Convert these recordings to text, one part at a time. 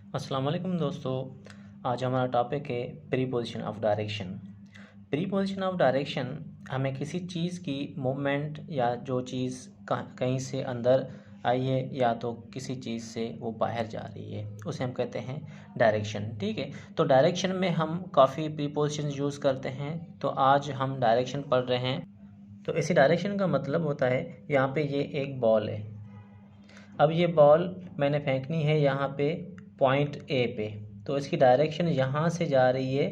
अस्सलाम वालेकुम दोस्तों। आज हमारा टॉपिक है preposition of direction. Preposition of direction हमें किसी चीज़ की मूवमेंट या जो चीज़ कहीं से अंदर आई है या तो किसी चीज़ से वो बाहर जा रही है उसे हम कहते हैं डायरेक्शन। ठीक है, तो डायरेक्शन में हम काफ़ी प्रीपोजिशन यूज़ करते हैं। तो आज हम डायरेक्शन पढ़ रहे हैं। तो इसी डायरेक्शन का मतलब होता है, यहाँ पे ये एक बॉल है। अब ये बॉल मैंने फेंकनी है यहाँ पे पॉइंट ए पे, तो इसकी डायरेक्शन यहाँ से जा रही है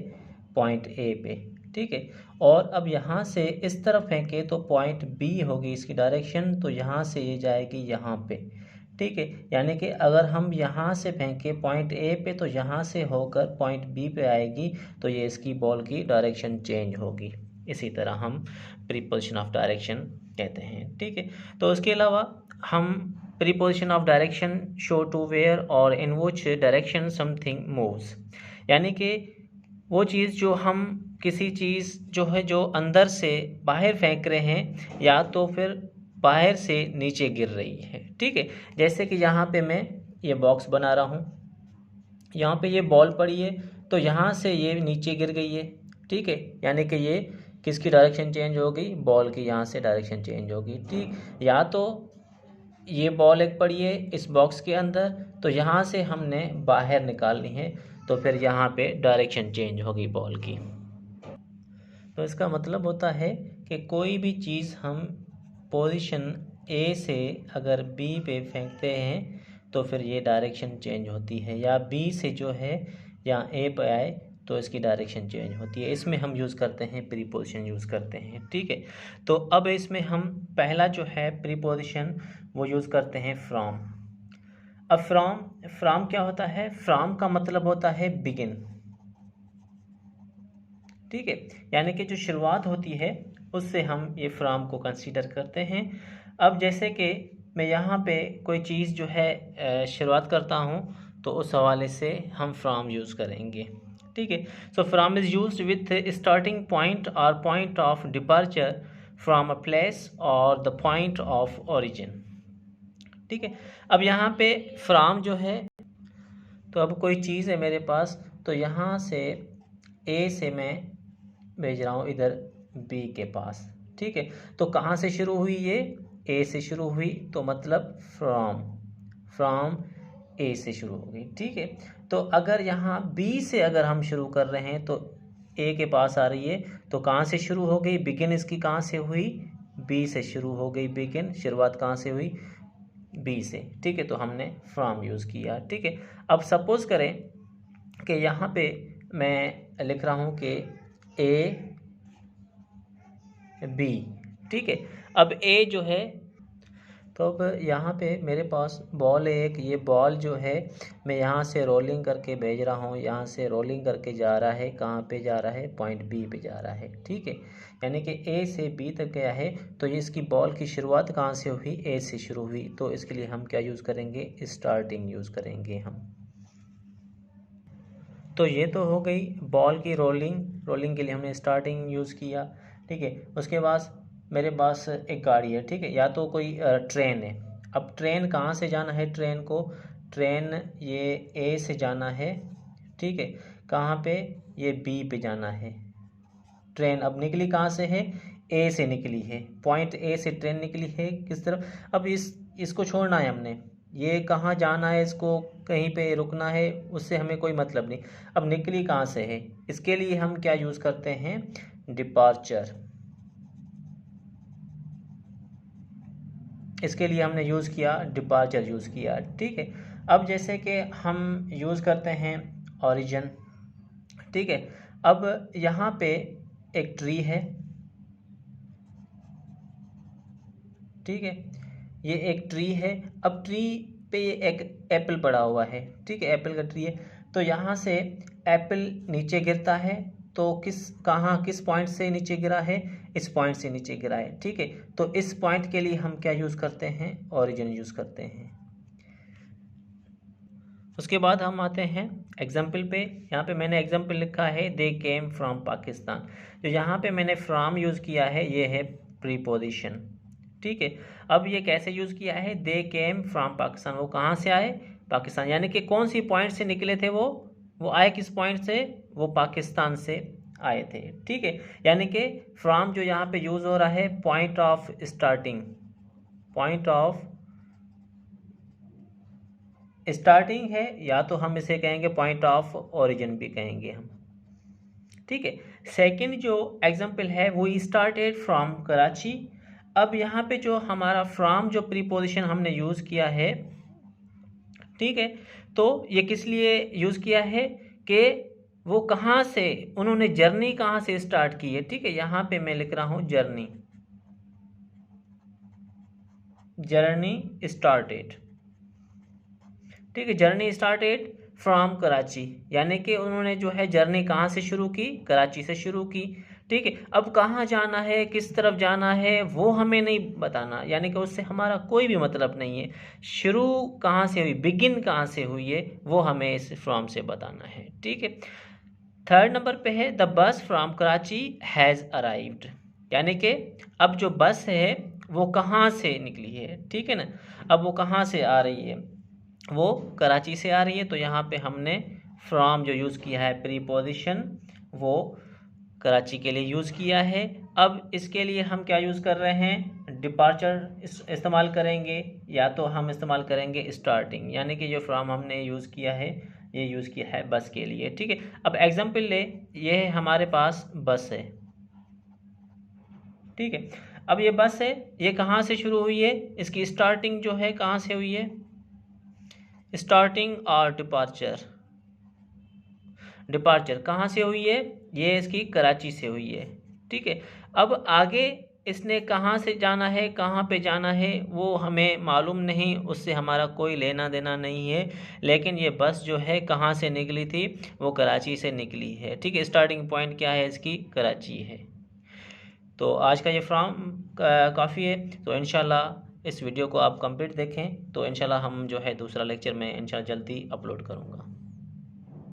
पॉइंट ए पे। ठीक है, और अब यहाँ से इस तरफ फेंके तो पॉइंट बी होगी इसकी डायरेक्शन, तो यहाँ से ये जाएगी यहाँ पे। ठीक है, यानी कि अगर हम यहाँ से फेंके पॉइंट ए पे तो यहाँ से होकर पॉइंट बी पे आएगी, तो ये इसकी बॉल की डायरेक्शन चेंज होगी। इसी तरह हम प्रीपोजिशन ऑफ डायरेक्शन कहते हैं। ठीक है, तो उसके अलावा हम preposition of direction show to where और in which direction something moves, यानी कि वो चीज़ जो हम किसी चीज़ जो है जो अंदर से बाहर फेंक रहे हैं या तो फिर बाहर से नीचे गिर रही है। ठीक है, जैसे कि यहाँ पे मैं ये बॉक्स बना रहा हूँ, यहाँ पे ये बॉल पड़ी है तो यहाँ से ये नीचे गिर गई है। ठीक है, यानी कि ये किसकी डायरेक्शन चेंज हो गई, बॉल की यहाँ से डायरेक्शन चेंज होगी। ठीक, या तो ये बॉल एक पड़ी है इस बॉक्स के अंदर, तो यहाँ से हमने बाहर निकालनी है, तो फिर यहाँ पे डायरेक्शन चेंज होगी बॉल की। तो इसका मतलब होता है कि कोई भी चीज़ हम पोजीशन ए से अगर बी पे फेंकते हैं तो फिर ये डायरेक्शन चेंज होती है, या बी से जो है यहाँ ए पे आए तो इसकी डायरेक्शन चेंज होती है। इसमें हम यूज़ करते हैं प्रीपोजिशन यूज़ करते हैं। ठीक है, तो अब इसमें हम पहला जो है प्रीपोजिशन वो यूज़ करते हैं फ्रॉम। अब फ्रॉम क्या होता है, फ्रॉम का मतलब होता है बिगिन। ठीक है, यानी कि जो शुरुआत होती है उससे हम ये फ्रॉम को कंसीडर करते हैं। अब जैसे कि मैं यहाँ पे कोई चीज़ जो है शुरुआत करता हूँ तो उस हवाले से हम फ्रॉम यूज़ करेंगे। ठीक है, so from is used with starting point or point of departure from a place or the point of origin. ठीक है, अब यहाँ पे फ्रॉम जो है, तो अब कोई चीज़ है मेरे पास, तो यहाँ से ए से मैं भेज रहा हूँ इधर बी के पास। ठीक है, तो कहाँ से शुरू हुई, ये ए से शुरू हुई, तो मतलब फ्रॉम ए से शुरू हो गई। ठीक है, तो अगर यहाँ बी से अगर हम शुरू कर रहे हैं तो ए के पास आ रही है, तो कहाँ से शुरू हो गई, बिगिन इसकी कहाँ से हुई, बी से शुरू हो गई। बिगिन शुरुआत कहाँ से हुई, बी से। ठीक है, तो हमने फ्रॉम यूज़ किया। ठीक है, अब सपोज़ करें कि यहाँ पे मैं लिख रहा हूँ कि ए बी। ठीक है, अब ए जो है, तो अब यहाँ पे मेरे पास बॉल है एक, ये बॉल जो है मैं यहाँ से रोलिंग करके भेज रहा हूँ, यहाँ से रोलिंग करके जा रहा है, कहाँ पे जा रहा है, पॉइंट बी पे जा रहा है। ठीक है, यानी कि ए से बी तक गया है, तो ये इसकी बॉल की शुरुआत कहाँ से हुई, ए से शुरू हुई, तो इसके लिए हम क्या यूज़ करेंगे, स्टार्टिंग यूज़ करेंगे हम। तो ये तो हो गई बॉल की रोलिंग के लिए हमने स्टार्टिंग यूज़ किया। ठीक है, उसके बाद मेरे पास एक गाड़ी है। ठीक है, या तो कोई ट्रेन है। अब ट्रेन कहाँ से जाना है, ट्रेन ये ए से जाना है। ठीक है, कहाँ पे, ये बी पे जाना है। ट्रेन अब निकली कहाँ से है, ए से निकली है, पॉइंट ए से ट्रेन निकली है किस तरफ। अब इसको छोड़ना है हमने, ये कहाँ जाना है, इसको कहीं पे रुकना है, उससे हमें कोई मतलब नहीं। अब निकली कहाँ से है, इसके लिए हम क्या यूज़ करते हैं, डिपार्चर। इसके लिए हमने यूज़ किया, डिपार्चर यूज़ किया। ठीक है, अब जैसे कि हम यूज़ करते हैं ओरिजिन। ठीक है, अब यहाँ पे एक ट्री है। ठीक है, ये एक ट्री है। अब ट्री पे एक एप्पल पड़ा हुआ है। ठीक है, एप्पल का ट्री है, तो यहाँ से एप्पल नीचे गिरता है, तो किस पॉइंट से नीचे गिरा है, इस पॉइंट से नीचे गिरा है। ठीक है, तो इस पॉइंट के लिए हम क्या यूज़ करते हैं, ओरिजिन यूज़ करते हैं। उसके बाद हम आते हैं एग्जाम्पल पे। यहाँ पे मैंने एग्जाम्पल लिखा है दे केम फ्रॉम पाकिस्तान। जो यहाँ पे मैंने फ्रॉम यूज़ किया है ये है प्रीपोजिशन। ठीक है, अब ये कैसे यूज़ किया है, दे केम फ्रॉम पाकिस्तान, वो कहाँ से आए, पाकिस्तान, यानी कि कौन सी पॉइंट से निकले थे वो आए किस पॉइंट से, वो पाकिस्तान से आए थे। ठीक है, यानी कि फ्रॉम जो यहाँ पे यूज़ हो रहा है point of starting, point of starting है, या तो हम इसे कहेंगे पॉइंट ऑफ ओरिजिन भी कहेंगे हम। ठीक है, सेकंड जो एग्जांपल है वो स्टार्टेड फ्रॉम कराची। अब यहाँ पे जो हमारा फ्रॉम जो प्रीपोजिशन हमने यूज़ किया है, ठीक है, तो ये किस लिए यूज़ किया है कि वो कहाँ से, उन्होंने जर्नी कहाँ से स्टार्ट की है। ठीक है, यहाँ पे मैं लिख रहा हूँ जर्नी, जर्नी स्टार्टेड। ठीक है, जर्नी स्टार्टेड फ्रॉम कराची, यानी कि उन्होंने जो है जर्नी कहाँ से शुरू की, कराची से शुरू की। ठीक है, अब कहाँ जाना है, किस तरफ जाना है वो हमें नहीं बताना, यानी कि उससे हमारा कोई भी मतलब नहीं है। शुरू कहाँ से हुई, बिगिन कहाँ से हुई है, वो हमें इस फ्रॉम से बताना है। ठीक है, थर्ड नंबर पे है the bus from Karachi has arrived, यानी कि अब जो बस है वो कहाँ से निकली है। ठीक है ना, अब वो कहाँ से आ रही है, वो कराची से आ रही है। तो यहाँ पे हमने फ्रॉम जो यूज़ किया है प्रीपोजिशन, वो कराची के लिए यूज़ किया है। अब इसके लिए हम क्या यूज़ कर रहे हैं, डिपार्चर इस्तेमाल करेंगे, या तो हम इस्तेमाल करेंगे स्टार्टिंग, यानी कि जो फ्रॉम हमने यूज़ किया है ये यूज़ किया है बस के लिए। ठीक है, अब एग्जांपल ले, ये हमारे पास बस है। ठीक है, अब ये बस है, ये कहाँ से शुरू हुई है, इसकी स्टार्टिंग जो है कहाँ से हुई है, स्टार्टिंग और डिपार्चर, डिपार्चर कहाँ से हुई है, ये इसकी कराची से हुई है। ठीक है, अब आगे इसने कहाँ से जाना है, कहाँ पे जाना है वो हमें मालूम नहीं, उससे हमारा कोई लेना देना नहीं है, लेकिन ये बस जो है कहाँ से निकली थी, वो कराची से निकली है। ठीक है, स्टार्टिंग पॉइंट क्या है इसकी, कराची है। तो आज का ये फ्रॉम काफ़ी है। तो इंशाल्लाह इस वीडियो को आप कंप्लीट देखें, तो इंशाल्लाह हम जो है दूसरा लेक्चर में इंशाल्लाह जल्दी अपलोड करूँगा।